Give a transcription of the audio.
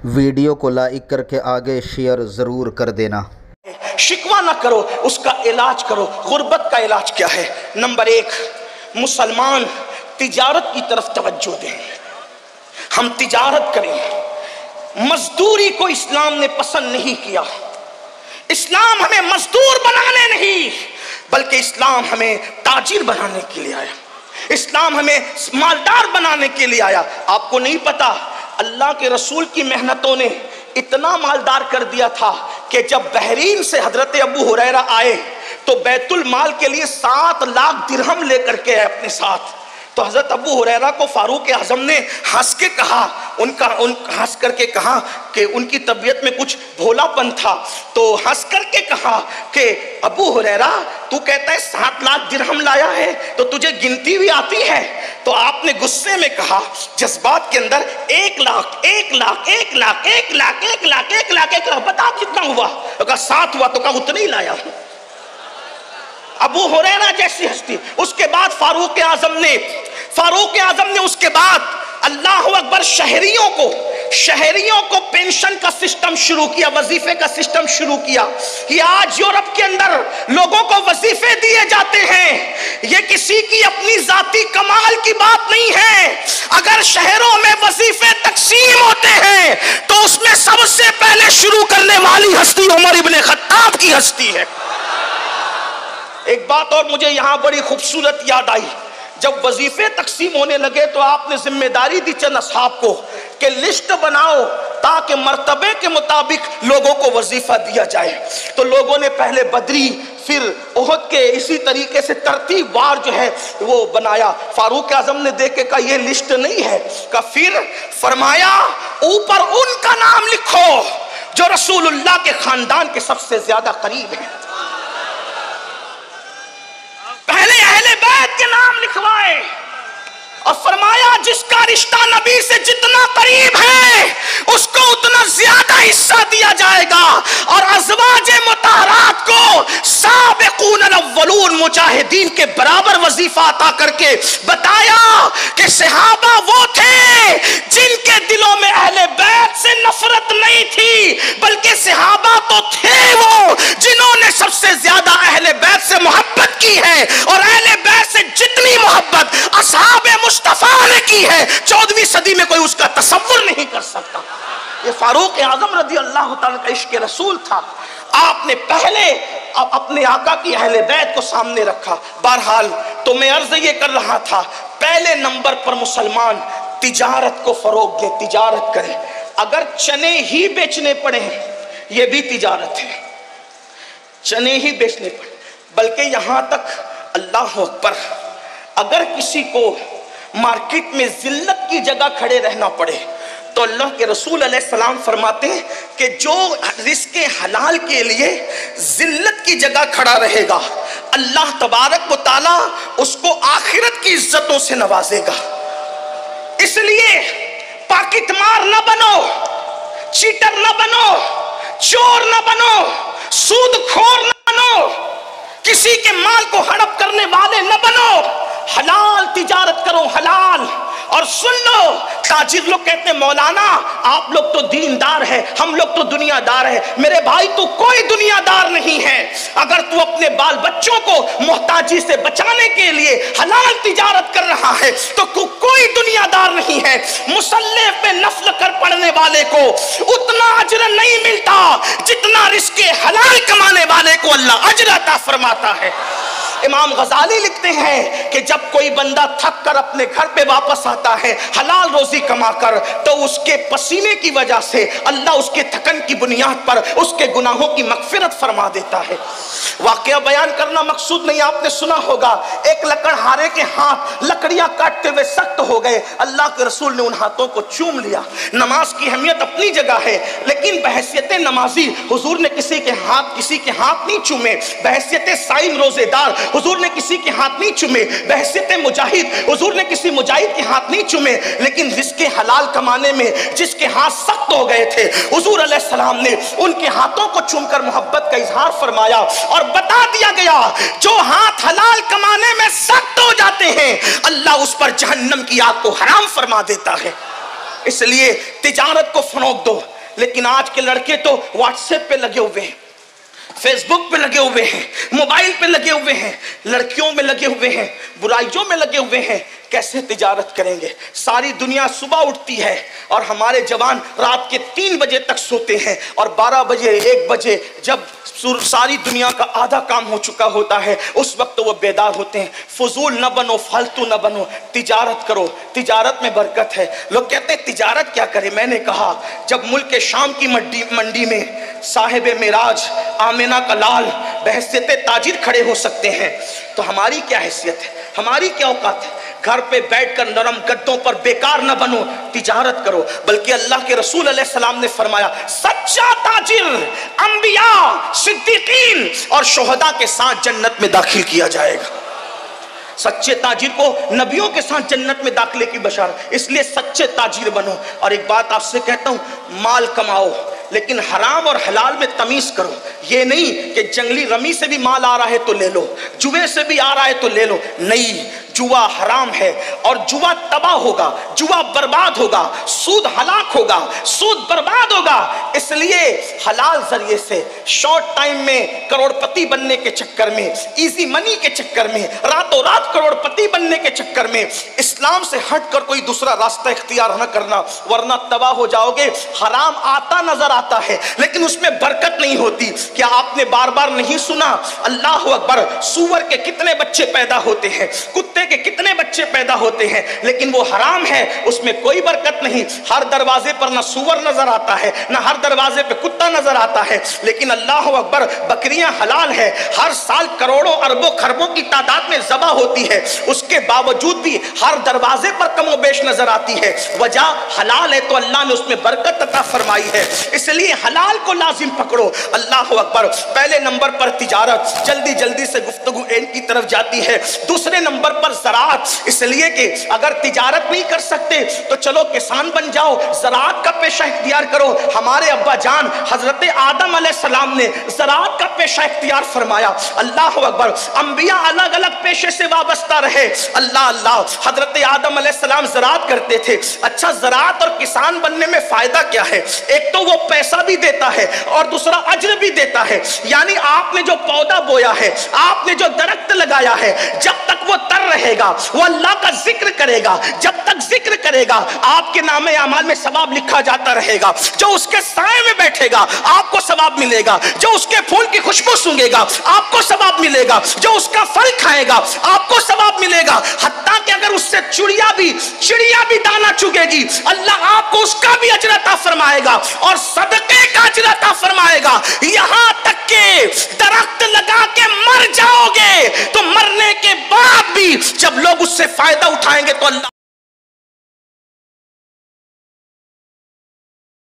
Video کو like کر کے آگے شیئر ضرور کر دینا۔ شکوہ نہ کرو، اس کا علاج کرو۔ غربت کا علاج کیا ہے؟ نمبر ایک، مسلمان تجارت کی طرف توجہ دیں، ہم تجارت کریں۔ مزدوری کو اسلام نے پسند نہیں کیا۔ اسلام ہمیں مزدور بنانے نہیں بلکہ اسلام ہمیں تاجر بنانے کے لیے آیا، اسلام ہمیں مالدار بنانے کے لیے آیا۔ آپ کو نہیں پتا اللہ کے رسول کی محنتوں نے اتنا مالدار کر دیا تھا کہ جب بحرین سے حضرت ابو ہریرہ آئے تو بیت المال کے لیے 7 لاکھ درہم لے کر کے آئے اپنے ساتھ۔ تو حضرت ابو ہریرہ کو فاروق اعظم نے ہنس کے کہا، ہنس کر کے کہا کہ ان کی طبیعت میں کچھ بھولا پن تھا، تو ہنس کر کے کہا کہ ابو ہریرہ تو کہتا ہے 7 لاکھ درہم لایا ہے تو تجھے گنتی بھی آتی ہے؟ تو آپ نے غصے میں کہا، جذبات کے اندر، 1 لاکھ 1 لاکھ 1 لاکھ 1 لاکھ 1 لاکھ 1 لاکھ 1 لاکھ بتا کتنا ہوا؟ تو کہا 7 ہوا۔ تو کہا اتنا ہی لایا ہوں۔ ابو ہریرہ جیسی ہستی۔ اس کے بعد فاروق اعظم نے اس کے بعد اللہ اکبر شہریوں کو پینشن کا سسٹم شروع کیا، وظیفے کا سسٹم شروع کیا۔ یہ آج یورپ کے اندر لوگوں کو وظیفے دیے جاتے ہیں، یہ کسی کی اپنی ذاتی کمال کی بات نہیں ہے۔ اگر شہروں میں وظیفے تقسیم ہوتے ہیں تو اس میں سب سے پہلے شروع کرنے والی ہستی عمر ابن خطاب کی ہستی ہے۔ ایک بات اور مجھے یہاں بڑی خوبصورت یاد آئی، جب وظیفے تقسیم ہونے لگے تو آپ نے ذمہ داری دی چند اصحاب کو کہ لسٹ بناؤ تاکہ مرتبے کے مطابق لوگوں کو وظیفہ دیا جائے۔ تو لوگوں نے پہلے بدری، پھر احد کے، اسی طریقے سے ترتیب وار جو ہے وہ بنایا۔ فاروق اعظم نے دیکھ کے کہا یہ لسٹ نہیں ہے، کہ پھر فرمایا اوپر ان کا نام لکھو جو رسول اللہ کے خاندان کے سب سے زیادہ قریب ہیں۔ پہلے اہل بیت کے نام لکھوائے اور فرمایا جس کا رشتہ نبی سے جتنا قریب ہے اس کو اتنا زیادہ حصہ دیا جائے گا، اور ازواج مطہرات کو سابقون الاولون مجاہدین کے برابر وظیفہ عطا کر کے بتایا کہ صحابہ وہ تھے جن کے دلوں میں اہل بیت سے نفرت نہیں تھی، بلکہ صحابہ تو تھے وہ جنہوں نے سب سے زیادہ اہل بیت سے محبت کی ہے، اور اہل بیت سے جتنی محبت اصحاب مصطفیٰ نے کی ہے 14ویں صدی میں کوئی اس کا تصور نہیں کر سکتا۔ یہ فاروق اعظم رضی اللہ تعالیٰ کا عشق رسول تھا۔ آپ نے پہلے اپنے آقا کی اہل بیت کو سامنے رکھا۔ بہرحال تو میں عرض یہ کر رہا تھا، پہلے نمبر پر مسلمان تجارت کو فروغ دے، تجارت کرے۔ اگر چنے ہی بیچنے پڑے یہ بھی تجارت ہے، چنے ہی بیچنے پڑے، بلکہ یہاں تک اللہ اکبر اگر کسی کو مارکیٹ میں ذلت کی جگہ کھڑے رہنا پڑے تو اللہ کے رسول علیہ السلام فرماتے ہیں کہ جو رزق حلال کے لیے ذلت کی جگہ کھڑا رہے گا اللہ تبارک و تعالی اس کو آخرت کی عزتوں سے نوازے گا۔ اس لیے پاکٹ مار نہ بنو، چیٹر نہ بنو، چور نہ بنو، سود خور نہ بنو، کسی کے مال کو ہڑپ کرنے والے نہ بنو، حلال تجارت کرو، حلال۔ اور سن لو، تاجر لوگ کہتے ہیں مولانا آپ لوگ تو دیندار ہیں، ہم لوگ تو دنیا دار ہیں۔ میرے بھائی تو کوئی دنیا دار نہیں ہے۔ اگر تو اپنے بال بچوں کو محتاجی سے بچانے کے لیے حلال تجارت کر رہا ہے تو کوئی دنیا دار نہیں ہے۔ مصلی پہ نفل کر پڑھنے والے کو اتنا اجر نہیں ملتا جتنا رزق حلال کمانے والے کو اللہ اجر عطا فرماتا ہے۔ امام غزالی لکھتے ہیں کہ جب کوئی بندہ تھک کر اپنے گھر پہ واپس آتا ہے حلال روزی کما کر تو اس کے پسینے کی وجہ سے اللہ اس کے تھکن کی بنیاد پر اس کے گناہوں کی مغفرت فرما دیتا ہے۔ واقعہ بیان کرنا مقصود نہیں، آپ نے سنا ہوگا ایک لکڑہارے کے ہاتھ لکڑیاں کاٹتے ہوئے سخت ہو گئے، اللہ کے رسول نے ان ہاتھوں کو چوم لیا۔ نماز کی اہمیت اپنی جگہ ہے لیکن بحیثیت نمازی حضور نے کسی کے ہاتھ نہیں چومے، بحیثیت صائم روزے دار حضور نے کسی کے ہاتھ نہیں چومے، بحیثیت مجاہد حضور نے کسی مجاہد کے ہاتھ نہیں چومے، لیکن رزق حلال کمانے میں جس کے ہاتھ سخت ہو گئے تھے حضور علیہ السلام نے ان کے ہاتھوں کو چوم کر محبت کا اظہار فرمایا اور بتا دیا گیا جو ہاتھ حلال کمانے میں سخت ہو جاتے ہیں اللہ اس پر جہنم کی آگ کو حرام فرما دیتا ہے۔ اس لیے تجارت کو فروغ دو. لیکن آج کے لڑکے تو واٹس ایپ پہ لگے ہوئے ہیں, فیس بک پہ لگے ہوئے ہیں, موبائل پہ لگے ہوئے ہیں, لڑکیوں میں لگے ہوئے ہیں, برائیوں میں لگے ہوئے ہیں. کیسے تجارت کریں گے؟ ساری دنیا صبح اٹھتی ہے اور ہمارے جوان رات کے 3 بجے تک سوتے ہیں, اور 12 بجے 1 بجے جب ساری دنیا کا آدھا کام ہو چکا ہوتا ہے اس وقت وہ بیدار ہوتے ہیں. فضول نہ بنو, فالتو نہ بنو, تجارت کرو, تجارت میں برکت ہے. لوگ کہتے ہیں تجارت کیا کرے؟ میں نے کہا جب ملک شام کی منڈی میں صاحب معراج آمنہ کا لال بحیثیت تاجر کھڑے ہو سکتے ہیں تو ہماری کیا حیثیت ہے, ہماری کیا اوقات ہے؟ گھر پہ بیٹھ کر نرم گدوں پر بیکار نہ بنو, تجارت کرو. بلکہ اللہ کے رسول علیہ السلام نے فرمایا سچا تاجر انبیاء, صدیقین اور شہداء کے ساتھ جنت میں داخل کیا جائے گا. سچے تاجر کو نبیوں کے ساتھ جنت میں داخلے کی بشارت. اس لیے سچے تاجر بنو. اور ایک بات آپ سے کہتا ہوں, مال کماؤ لیکن حرام اور حلال میں تمیز کرو. یہ نہیں کہ جنگلی رمی سے بھی مال آ رہا ہے تو لے لو, جوے سے بھی آ رہا ہے تو لے لو. نہیں, جوا حرام ہے اور جوا تباہ ہوگا, جوا برباد ہوگا, سود ہلاک ہوگا, سود برباد ہوگا. اس لیے حلال ذریعے سے شارٹ ٹائم میں کروڑ پتی بننے کے چکر میں, ایزی منی کے چکر میں, راتوں رات کروڑ پتی بننے کے چکر میں اسلام سے ہٹ کر کوئی دوسرا راستہ اختیار نہ کرنا, ورنہ تباہ ہو جاؤ گے. حرام آتا نظر آتا ہے لیکن اس میں برکت نہیں ہوتی. کیا آپ نے بار بار نہیں سنا, اللہ اکبر, سور کے کتنے بچے پیدا ہوتے ہیں, کتے کے کتنے بچے پیدا ہوتے ہیں, لیکن وہ حرام ہے, اس میں کوئی برکت نہیں. ہر دروازے پر نہ سور نظر آتا ہے, نہ ہر دروازے پہ کتا نظر آتا ہے, لیکن اللہ اکبر بکریاں حلال ہے, ہر سال کروڑوں اربوں خربوں کی تعداد میں ذبح ہوتی ہے, اس کے باوجود بھی ہر دروازے پر کم و بیش نظر آتی ہے. وجہ حلال ہے تو اللہ نے اس میں برکت عطا فرمائی ہے. اس لیے حلال کو لازم پکڑو. اللہ اکبر. پہلے نمبر پر تجارت, جلدی سے گفتگو اینڈ کی طرف جاتی ہے. دوسرے نمبر پر زراعت, اس لیے کہ اگر تجارت نہیں کر سکتے تو چلو کسان بن جاؤ, زراعت کا پیشہ اختیار کرو. ہمارے ابا جان حضرت آدم علیہ السلام نے زراعت کا پیشہ اختیار فرمایا. اللہ اکبر. انبیاء الگ الگ پیشے سے وابستہ رہے. اللہ, حضرت آدم علیہ السلام زراعت کرتے تھے. اچھا, زراعت اور کسان بننے میں فائدہ کیا ہے؟ ایک تو وہ پیسہ بھی دیتا ہے اور دوسرا اجر بھی دیتا ہے. یعنی آپ نے جو پودا بویا ہے, آپ نے جو درخت لگایا ہے, جب تک وہ تر رہے گا وہ اللہ کا ذکر کرے گا. جب تک ذکر کرے گا آپ کے نامے اعمال میں ثواب لکھا جاتا رہے گا. جو اس کے سائے میں بیٹھے گا آپ کو ثواب ملے گا, جو اس کے پھول کی خوشبو سونگے گا آپ کو ثواب ملے گا, جو اس کا پھل کھائے گا آپ کو ثواب ملے گا. حتیٰ کہ اگر اس سے چڑیا بھی دانا چگے گی اللہ آپ کو اس کا بھی اجر عطا فرمائے گا اور صدقے کا اجر عطا فرمائے گا. یہاں تک کہ درخت لگا کے مر جاؤ گے تو مرنے کے بعد بھی جب لوگ اس سے فائدہ اٹھائیں گے تو اللہ